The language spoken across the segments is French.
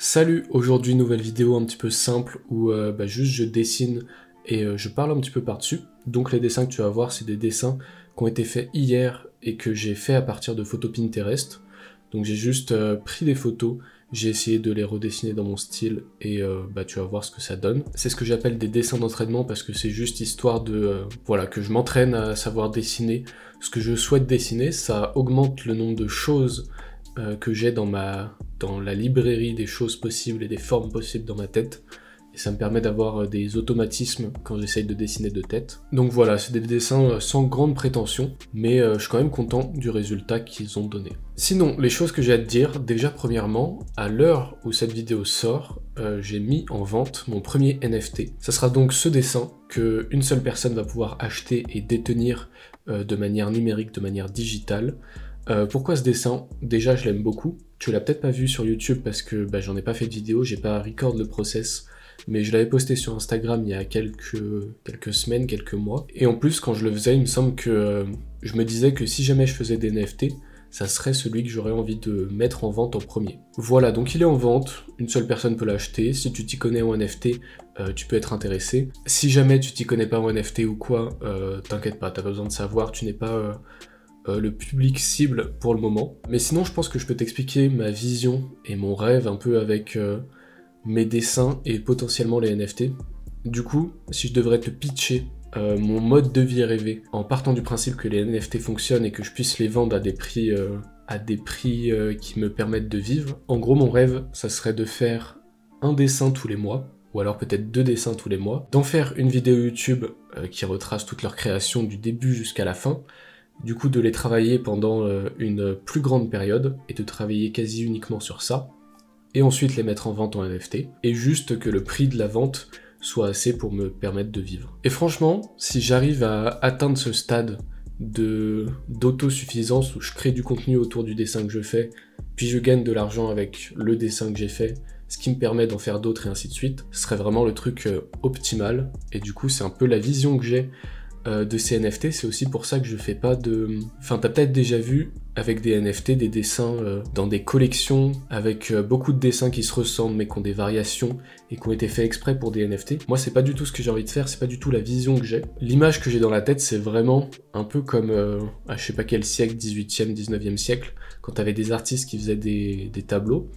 Salut, aujourd'hui nouvelle vidéo un petit peu simple où juste je dessine et je parle un petit peu par-dessus. Donc les dessins que tu vas voir, c'est des dessins qui ont été faits hier et que j'ai fait à partir de photos Pinterest. Donc j'ai juste pris des photos, j'ai essayé de les redessiner dans mon style et tu vas voir ce que ça donne. C'est ce que j'appelle des dessins d'entraînement parce que c'est juste histoire de que je m'entraîne à savoir dessiner ce que je souhaite dessiner. Ça augmente le nombre de choses que j'ai dans la librairie des choses possibles et des formes possibles dans ma tête. Et ça me permet d'avoir des automatismes quand j'essaye de dessiner de tête. Donc voilà, c'est des dessins sans grande prétention, mais je suis quand même content du résultat qu'ils ont donné. Sinon, les choses que j'ai à te dire, déjà premièrement, à l'heure où cette vidéo sort, j'ai mis en vente mon premier NFT. Ça sera donc ce dessin que une seule personne va pouvoir acheter et détenir de manière numérique, de manière digitale. Pourquoi ce dessin? Déjà, je l'aime beaucoup. Tu l'as peut-être pas vu sur YouTube parce que j'en ai pas fait de vidéo, j'ai pas record le process, mais je l'avais posté sur Instagram il y a quelques semaines, quelques mois. Et en plus, quand je le faisais, il me semble que je me disais que si jamais je faisais des NFT, ça serait celui que j'aurais envie de mettre en vente en premier. Voilà, donc il est en vente, une seule personne peut l'acheter. Si tu t'y connais en NFT, tu peux être intéressé. Si jamais tu t'y connais pas en NFT ou quoi, t'inquiète pas, t'as pas besoin de savoir, tu n'es pas le public cible pour le moment. Mais sinon, je pense que je peux t'expliquer ma vision et mon rêve un peu avec mes dessins et potentiellement les NFT. Du coup, si je devrais te pitcher mon mode de vie rêvé, en partant du principe que les NFT fonctionnent et que je puisse les vendre à des prix qui me permettent de vivre, en gros, mon rêve, ça serait de faire un dessin tous les mois, ou alors peut-être 2 dessins tous les mois, d'en faire une vidéo YouTube qui retrace toute leur création du début jusqu'à la fin, du coup de les travailler pendant une plus grande période et de travailler quasi uniquement sur ça, et ensuite les mettre en vente en NFT, et juste que le prix de la vente soit assez pour me permettre de vivre. Et franchement, si j'arrive à atteindre ce stade d'autosuffisance où je crée du contenu autour du dessin que je fais, puis je gagne de l'argent avec le dessin que j'ai fait, ce qui me permet d'en faire d'autres et ainsi de suite, ce serait vraiment le truc optimal, et du coup c'est un peu la vision que j'ai de ces NFT. C'est aussi pour ça que je fais pas de... Enfin, t'as peut-être déjà vu avec des NFT, des dessins dans des collections, avec beaucoup de dessins qui se ressemblent mais qui ont des variations et qui ont été faits exprès pour des NFT. Moi, c'est pas du tout ce que j'ai envie de faire, c'est pas du tout la vision que j'ai. L'image que j'ai dans la tête, c'est vraiment un peu comme, à je sais pas quel siècle, 18e, 19e siècle, quand t'avais des artistes qui faisaient des tableaux.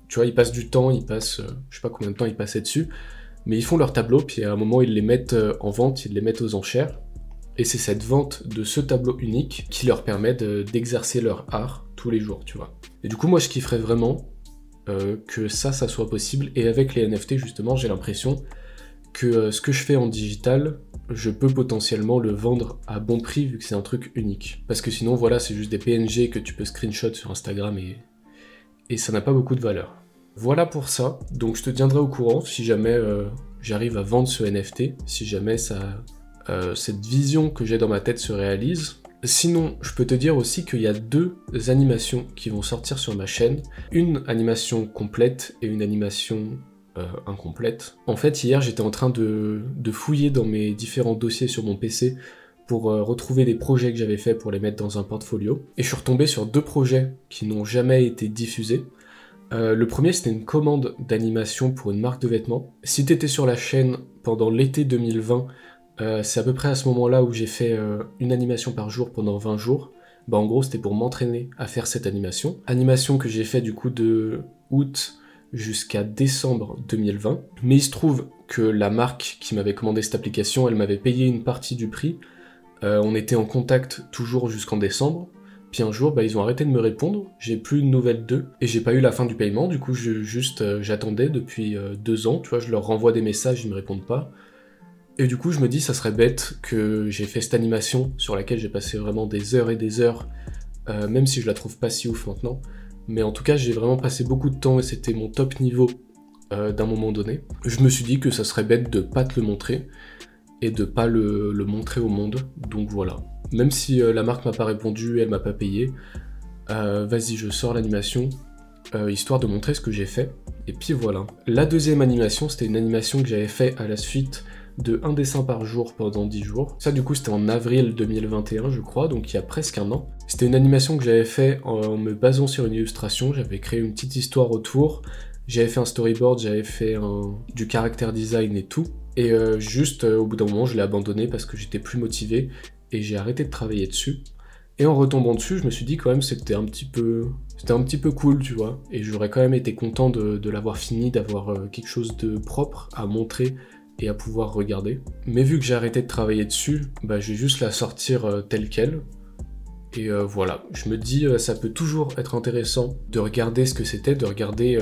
Tu vois, ils passent du temps, je sais pas combien de temps ils passaient dessus, mais ils font leurs tableaux, puis à un moment, ils les mettent en vente, ils les mettent aux enchères. Et c'est cette vente de ce tableau unique qui leur permet d'exercer leur art tous les jours, tu vois. Et du coup, moi, je kifferais vraiment que ça soit possible. Et avec les NFT, justement, j'ai l'impression que ce que je fais en digital, je peux potentiellement le vendre à bon prix vu que c'est un truc unique. Parce que sinon, voilà, c'est juste des PNG que tu peux screenshot sur Instagram et ça n'a pas beaucoup de valeur. Voilà pour ça. Donc, je te tiendrai au courant si jamais j'arrive à vendre ce NFT, si jamais cette vision que j'ai dans ma tête se réalise. Sinon, je peux te dire aussi qu'il y a 2 animations qui vont sortir sur ma chaîne. Une animation complète et une animation incomplète. En fait, hier, j'étais en train de fouiller dans mes différents dossiers sur mon PC pour retrouver des projets que j'avais faits pour les mettre dans un portfolio. Et je suis retombé sur 2 projets qui n'ont jamais été diffusés. Le premier, c'était une commande d'animation pour une marque de vêtements. Si t'étais sur la chaîne pendant l'été 2020, c'est à peu près à ce moment-là où j'ai fait une animation par jour pendant 20 jours. En gros, c'était pour m'entraîner à faire cette animation. Animation que j'ai fait du coup de août jusqu'à décembre 2020. Mais il se trouve que la marque qui m'avait commandé cette application, elle m'avait payé une partie du prix. On était en contact toujours jusqu'en décembre. Puis un jour, ils ont arrêté de me répondre, j'ai plus de nouvelles d'eux, et j'ai pas eu la fin du paiement. Du coup, j'attendais depuis 2 ans, tu vois, je leur renvoie des messages, ils me répondent pas. Et du coup, je me dis, ça serait bête que j'ai fait cette animation sur laquelle j'ai passé vraiment des heures et des heures, même si je la trouve pas si ouf maintenant. Mais en tout cas, j'ai vraiment passé beaucoup de temps et c'était mon top niveau d'un moment donné. Je me suis dit que ça serait bête de pas te le montrer et de pas le montrer au monde. Donc voilà. Même si la marque m'a pas répondu, elle m'a pas payé, vas-y, je sors l'animation, histoire de montrer ce que j'ai fait. Et puis voilà. La deuxième animation, c'était une animation que j'avais fait à la suite de 1 dessin par jour pendant 10 jours. Ça du coup c'était en avril 2021 je crois, donc il y a presque 1 an. C'était une animation que j'avais fait en me basant sur une illustration, j'avais créé une petite histoire autour, J'avais fait un storyboard, j'avais fait du character design et tout. Et juste au bout d'un moment, je l'ai abandonné parce que j'étais plus motivé et j'ai arrêté de travailler dessus. Et en retombant dessus, je me suis dit quand même c'était un petit peu cool, tu vois. Et j'aurais quand même été content de l'avoir fini, d'avoir quelque chose de propre à montrer et à pouvoir regarder. Mais vu que j'ai arrêté de travailler dessus, bah, je vais juste la sortir telle quelle. Et voilà, je me dis ça peut toujours être intéressant de regarder ce que c'était, de regarder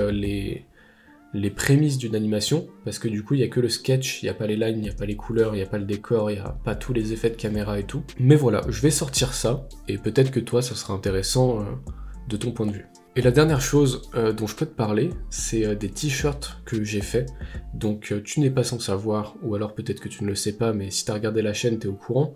les prémices d'une animation, parce que du coup il n'y a que le sketch, il n'y a pas les lines, il n'y a pas les couleurs, il n'y a pas le décor, il n'y a pas tous les effets de caméra et tout. Mais voilà, je vais sortir ça, et peut-être que toi ça sera intéressant de ton point de vue. Et la dernière chose dont je peux te parler, c'est des t-shirts que j'ai fait. Donc tu n'es pas sans savoir, ou alors peut-être que tu ne le sais pas, mais si tu as regardé la chaîne, tu es au courant,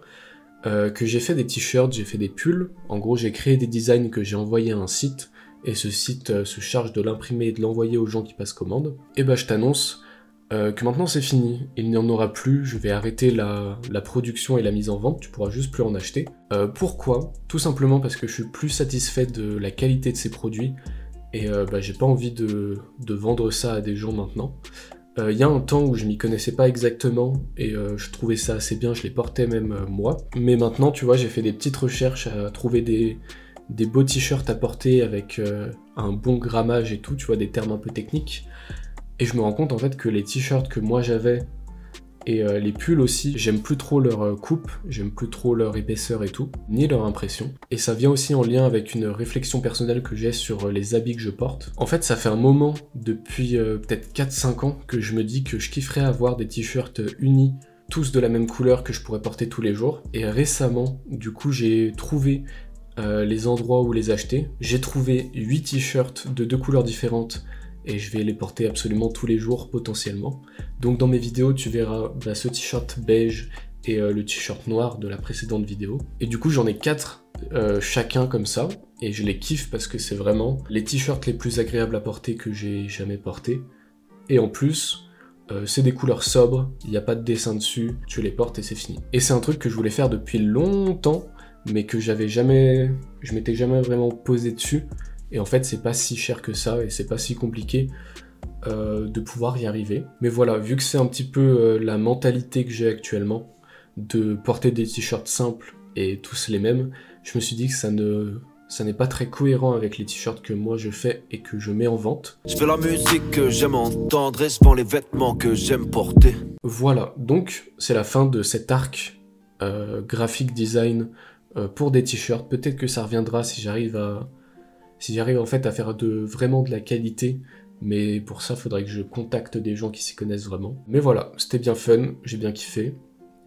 que j'ai fait des t-shirts, j'ai fait des pulls. En gros, j'ai créé des designs que j'ai envoyés à un site, et ce site se charge de l'imprimer et de l'envoyer aux gens qui passent commande. Et bah je t'annonce que maintenant c'est fini, il n'y en aura plus, je vais arrêter la production et la mise en vente, tu pourras juste plus en acheter. Pourquoi? Tout simplement parce que je suis plus satisfait de la qualité de ces produits, et bah j'ai pas envie de vendre ça à des gens maintenant. Il y a un temps où je m'y connaissais pas exactement, et je trouvais ça assez bien, je les portais même moi. Mais maintenant, tu vois, j'ai fait des petites recherches à trouver des beaux t-shirts à porter avec un bon grammage et tout, tu vois, des termes un peu techniques. Et je me rends compte en fait que les t-shirts que moi j'avais, et les pulls aussi, j'aime plus trop leur coupe, j'aime plus trop leur épaisseur et tout, ni leur impression. Et ça vient aussi en lien avec une réflexion personnelle que j'ai sur les habits que je porte. En fait, ça fait un moment, depuis peut-être 4-5 ans, que je me dis que je kifferais avoir des t-shirts unis, tous de la même couleur que je pourrais porter tous les jours. Et récemment, du coup, j'ai trouvé les endroits où les acheter. J'ai trouvé 8 t-shirts de 2 couleurs différentes et je vais les porter absolument tous les jours potentiellement. Donc dans mes vidéos, tu verras ce t-shirt beige et le t-shirt noir de la précédente vidéo. Et du coup, j'en ai 4 chacun comme ça, et je les kiffe parce que c'est vraiment les t-shirts les plus agréables à porter que j'ai jamais portés. Et en plus, c'est des couleurs sobres, il n'y a pas de dessin dessus, tu les portes et c'est fini. Et c'est un truc que je voulais faire depuis longtemps, mais que je m'étais jamais vraiment posé dessus. Et en fait, c'est pas si cher que ça, et c'est pas si compliqué de pouvoir y arriver. Mais voilà, vu que c'est un petit peu la mentalité que j'ai actuellement, de porter des t-shirts simples et tous les mêmes, je me suis dit que ça n'est pas très cohérent avec les t-shirts que moi je fais et que je mets en vente. Je fais la musique que j'aime entendre et je vends les vêtements que j'aime porter. Voilà, donc c'est la fin de cet arc graphic design pour des t-shirts. Peut-être que ça reviendra si j'arrive en fait à faire vraiment de la qualité, mais pour ça, faudrait que je contacte des gens qui s'y connaissent vraiment. Mais voilà, c'était bien fun, j'ai bien kiffé.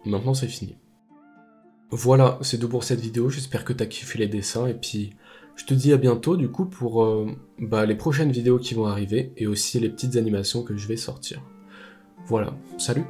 Maintenant, c'est fini. Voilà, c'est tout pour cette vidéo, j'espère que t'as kiffé les dessins, et puis je te dis à bientôt du coup pour les prochaines vidéos qui vont arriver, et aussi les petites animations que je vais sortir. Voilà, salut!